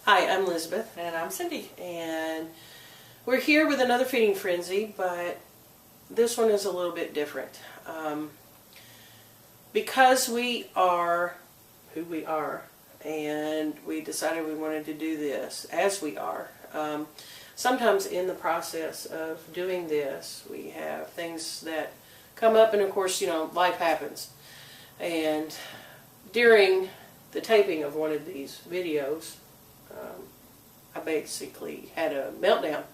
Hi, I'm Elizabeth, And I'm Cindy. and we're here with another feeding frenzy, but this one is a little bit different. Because we are who we are, and we decided we wanted to do this as we are. Sometimes in the process of doing this, we have things that come up, and of course, life happens. And during the taping of one of these videos, I basically had a meltdown.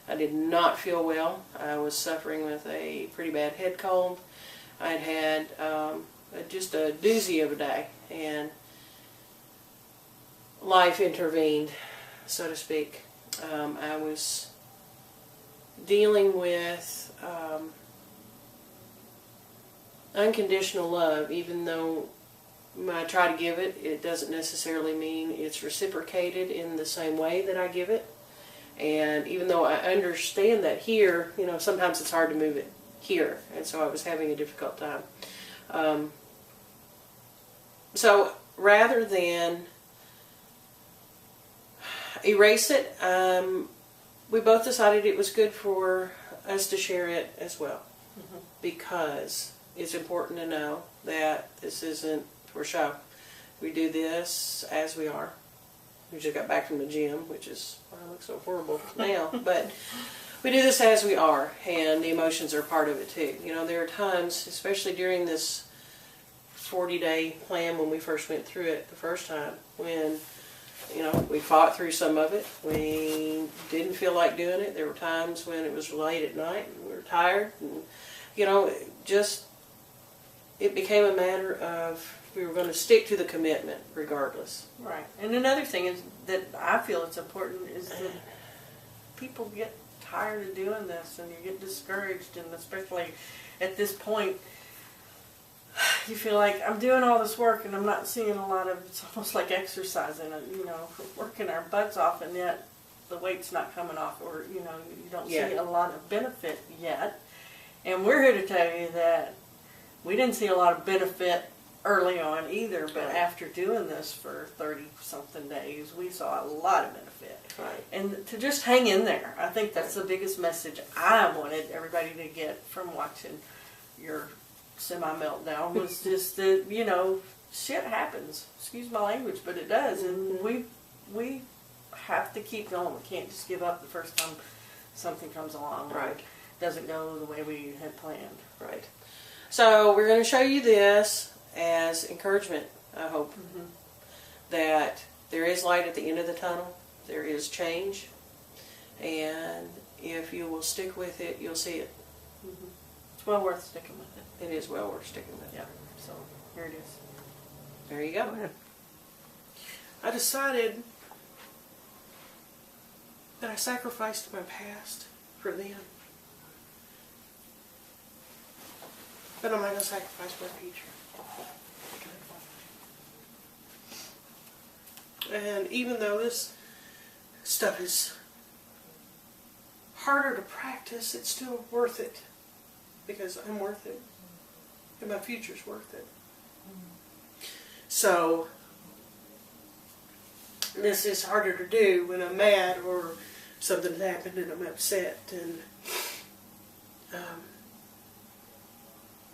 I did not feel well. I was suffering with a pretty bad head cold. I'd had just a doozy of a day, and life intervened, so to speak. I was dealing with unconditional love. Even though I try to give it, it doesn't necessarily mean it's reciprocated in the same way that I give it. And even though I understand that here, sometimes it's hard to move it here. And so I was having a difficult time. So rather than erase it, we both decided it was good for us to share it as well. Mm-hmm. Because it's important to know that this isn't for show. We do this as we are. We just got back from the gym, which is why I look so horrible now. But we do this as we are, and the emotions are part of it too. There are times, especially during this 40-day plan when we first went through it the first time, when we fought through some of it. We didn't feel like doing it. There were times when it was late at night and we were tired, and it became a matter of we were going to stick to the commitment regardless. Right. And another thing is that I feel it's important is that people get tired of doing this, and you get discouraged, and especially at this point, you feel like I'm doing all this work and I'm not seeing a lot of, it's almost like exercising, working our butts off, and yet the weight's not coming off, or, you don't see a lot of benefit yet. And we're here to tell you that we didn't see a lot of benefit early on either, but after doing this for 30-something days, we saw a lot of benefit. Right. And to just hang in there. I think that's the biggest message I wanted everybody to get from watching your semi-meltdown, was just that, shit happens. Excuse my language, but it does. And we have to keep going. We can't just give up the first time something comes along. Right. Or doesn't go the way we had planned. Right. So we're going to show you this as encouragement, I hope, that there is light at the end of the tunnel. There is change. And if you will stick with it, you'll see it. It's well worth sticking with it. It is well worth sticking with it. Yeah. So here it is. There you go. I decided that I sacrificed my past for them. But I'm not going to sacrifice my future. And even though this stuff is harder to practice, it's still worth it. Because I'm worth it. And my future's worth it. So, this is harder to do when I'm mad or something's happened and I'm upset. And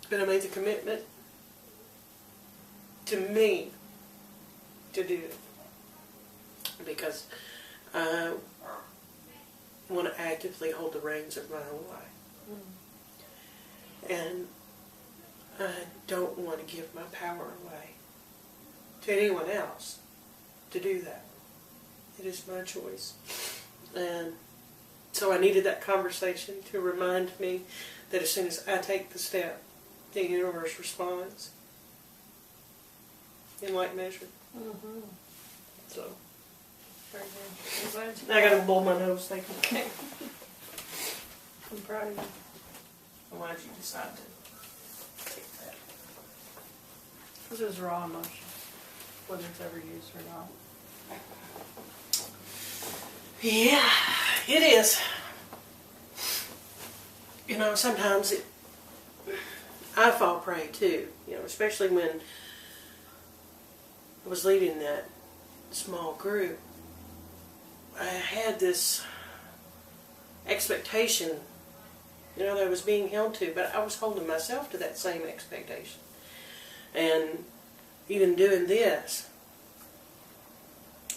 but I made the commitment to me to do it. Because I want to actively hold the reins of my own life. And I don't want to give my power away to anyone else to do that. It is my choice. And so I needed that conversation to remind me that as soon as I take the step, the universe responds in like measure. So, Very good. I'm glad you I got to blow my nose, thank you. Okay. I'm proud of you. Why did you decide to take that? This is raw emotion, whether it's ever used or not. Yeah, it is. Sometimes I fall prey too, especially when I was leading that small group. I had this expectation, you know, that I was being held to, but I was holding myself to that same expectation. And even doing this,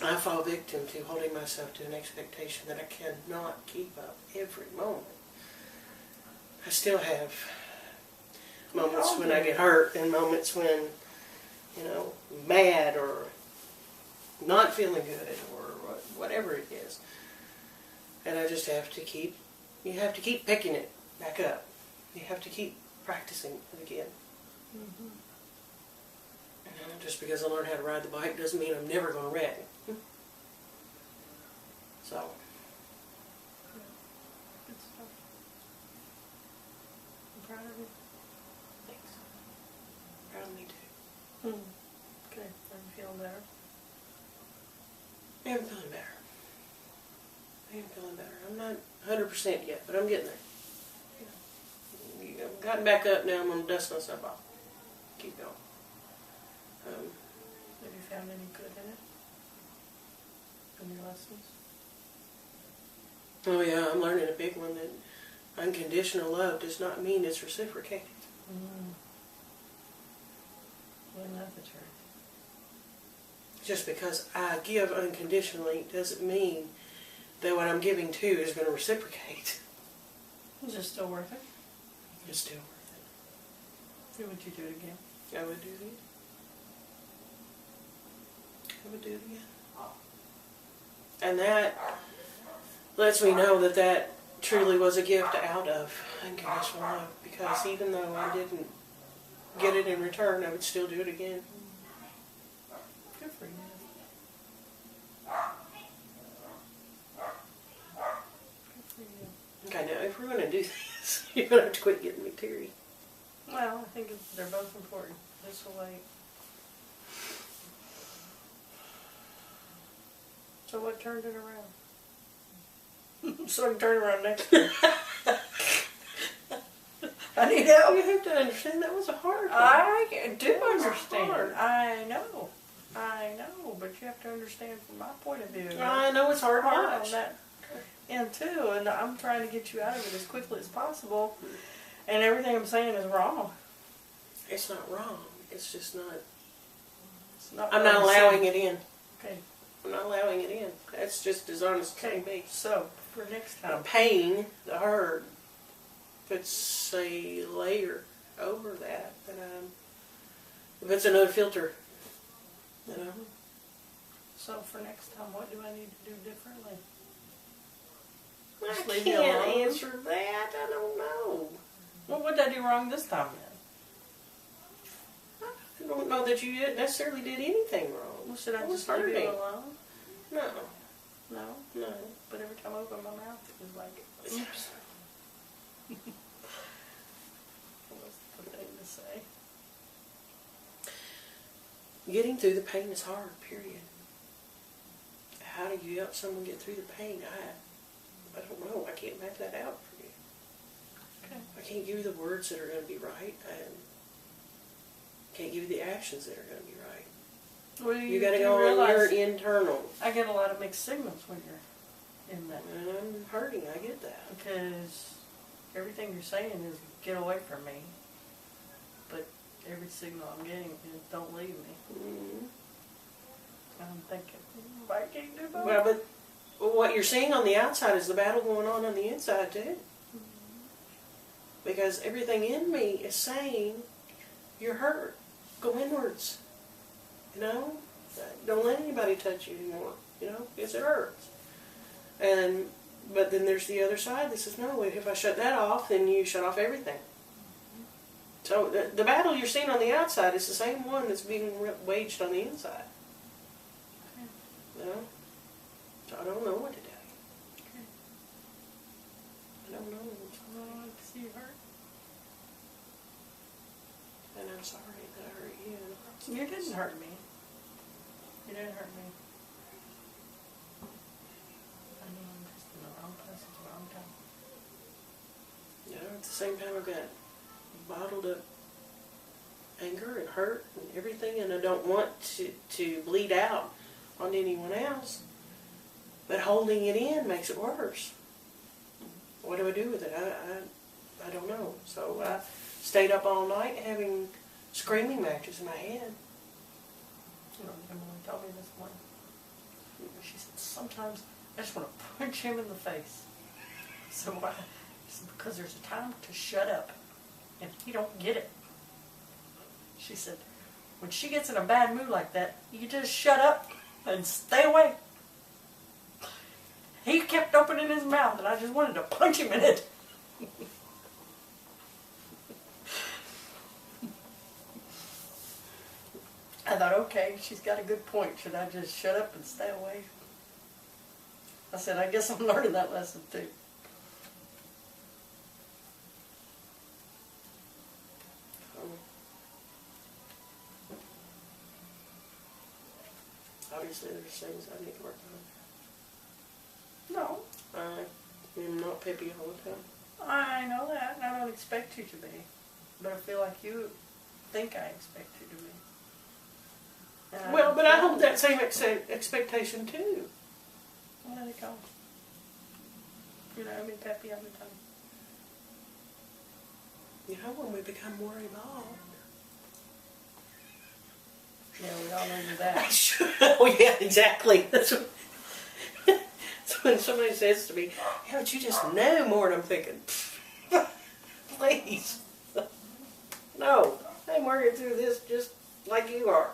I fall victim to holding myself to an expectation that I cannot keep up every moment. I still have moments when I get hurt and moments when, you know, mad or not feeling good or whatever it is. And I just have to keep, you have to keep picking it back up. You have to keep practicing it again. Mm-hmm. You know, just because I learned how to ride the bike doesn't mean I'm never going to wreck. So. Good stuff. I'm proud of you. Thanks. Proud of me too. Okay, I'm feeling better. I am feeling better. I am feeling better. I'm not 100% yet, but I'm getting there. I've gotten back up now. I'm going to dust myself off. Keep going. Have you found any good in it? In your lessons? Oh yeah, I'm learning a big one, that unconditional love does not mean it's reciprocated. Wasn't that the truth? Just because I give unconditionally doesn't mean that what I'm giving to is going to reciprocate. Is it still worth it? It's still worth Would you do it again? it. I would do it again. I would do it again. And that lets me know that that truly was a gift out of unconditional love, because even though I didn't get it in return, I would still do it again. Good for you. Good for you. Okay, now if we're going to do this, you're going to have to quit getting me teary. Well, I think they're both important. This will wait. So what turned it around? So I can turn around next time. I need help. You have to understand that was a hard one. I do That was understand. hard. I know, but you have to understand from my point of view. I know it's hard to Hard watch. on that end too, and I'm trying to get you out of it as quickly as possible. And everything I'm saying is wrong. It's not wrong. It's just not. It's not I'm what not I'm allowing saying. it in. Okay. I'm not allowing it in. That's just as honest as Okay. can be. So for next The time, pain, the hurt, puts a layer over that. It puts another filter. You know. So for next time, what do I need to do differently? I Just leave me can't alone? answer that. I don't know. Well, what did I do wrong this time then? I don't know that you necessarily did anything wrong. Well, should I It was just leave you hurting. alone? No, No. no. But every time I open my mouth, it was like, oops. What's the thing to say? Getting through the pain is hard, period. How do you help someone get through the pain? I don't know. I can't map that out for you. Okay. I can't give you the words that are going to be right. I can't give you the actions that are going to be right. Well, You got to do go on your realize internal. I get a lot of mixed signals when you're in that. And I'm hurting. I get that. Because everything you're saying is get away from me. But every signal I'm getting is don't leave me. Mm-hmm. And I'm thinking, I can't do both. Well, but what you're seeing on the outside is the battle going on the inside too. Because everything in me is saying, you're hurt. Go inwards. You know? Don't let anybody touch you anymore. You know? Because it hurts. But then there's the other side that says, no, if I shut that off, then you shut off everything. So the battle you're seeing on the outside is the same one that's being waged on the inside. You know? So I don't know what to do. Okay. I don't know. I don't like to see you hurt. And I'm sorry that I hurt you. You didn't hurt me. You didn't hurt me. I know I'm just in the wrong place at the wrong time. You know, at the same time I've got bottled up anger and hurt and everything, and I don't want to bleed out on anyone else. But holding it in makes it worse. What do I do with it? I don't know. So I stayed up all night having screaming matches in my head. You know, Emily told me this morning. She said, sometimes I just want to punch him in the face. So why? She said, because there's a time to shut up, and he don't get it. She said, when she gets in a bad mood like that, you just shut up and stay away. He kept opening his mouth, and I just wanted to punch him in it. I thought, okay, she's got a good point. Should I just shut up and stay away? I said, I guess I'm learning that lesson too. Obviously, there's things I need to work on. No, I am not peppy all the time. I know that, and I don't expect you to be. But I feel like you think I expect you to be. And Well, but I hold that same expectation too. Let it go. You know, I mean, peppy all the time. You know, when we become more evolved. Yeah, we all know that. Oh, yeah, exactly. That's when somebody says to me, yeah, but you just know more, and I'm thinking, please. No, I'm working through this just like you are.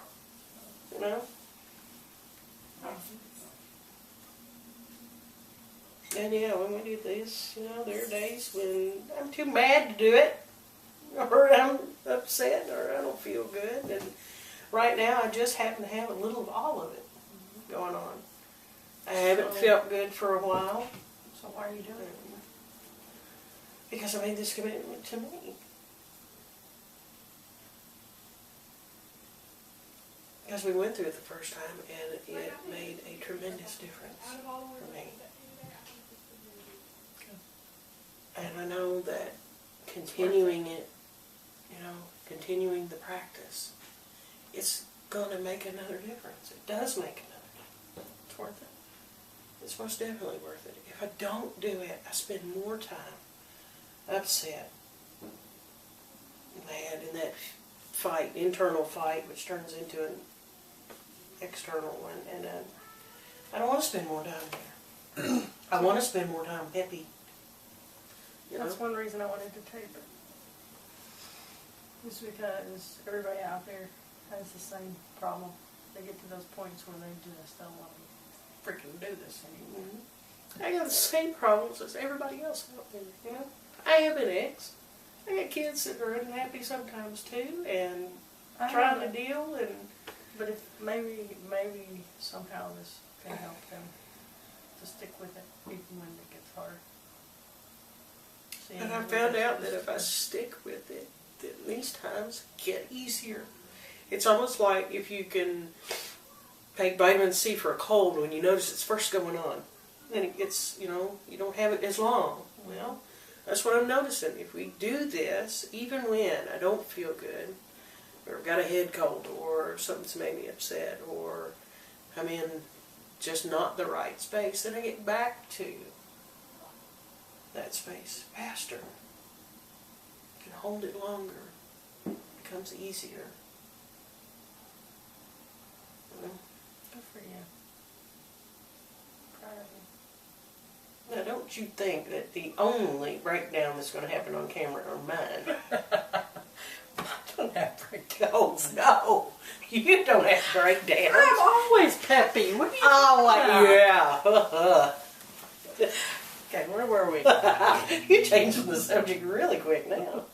You know? And yeah, when we do this, you know, there are days when I'm too mad to do it, or I'm upset, or I don't feel good. And right now, I just happen to have a little of all of it going on. I haven't felt good for a while. So why are you doing it? Because I made this commitment to me. Because we went through it the first time, and it made a tremendous difference for me. And I know that continuing it, you know, continuing the practice, it's going to make another difference. It does make another difference. It's worth it. It's most definitely worth it. If I don't do it, I spend more time upset, mad in that fight, internal fight, which turns into an external one. And I don't want to spend more time there. I want to spend more time happy. You know? That's one reason I wanted to tape it. Is because everybody out there has the same problem. They get to those points where they just don't want to freaking do this anymore. Mm-hmm. I got the same problems as everybody else out there, you know. I have an ex. I got kids that are unhappy sometimes too, and trying to deal. And but if maybe somehow this can help them to stick with it even when it gets hard. And I found out that if I stick with it, then these times get easier. It's almost like if you can take vitamin C for a cold when you notice it's first going on. Then it gets, you know, you don't have it as long. Well, that's what I'm noticing. If we do this, even when I don't feel good, or I've got a head cold, or something's made me upset, or I'm in just not the right space, then I get back to that space faster. I can hold it longer. It becomes easier. Good for you. Proud of you. Now, don't you think that the only breakdown that's going to happen on camera are mine? I don't have breakdowns. Oh, no. You don't have breakdowns. I'm always peppy. What are you Oh, talking about? yeah. Okay, where were we? You're changing the subject really quick now.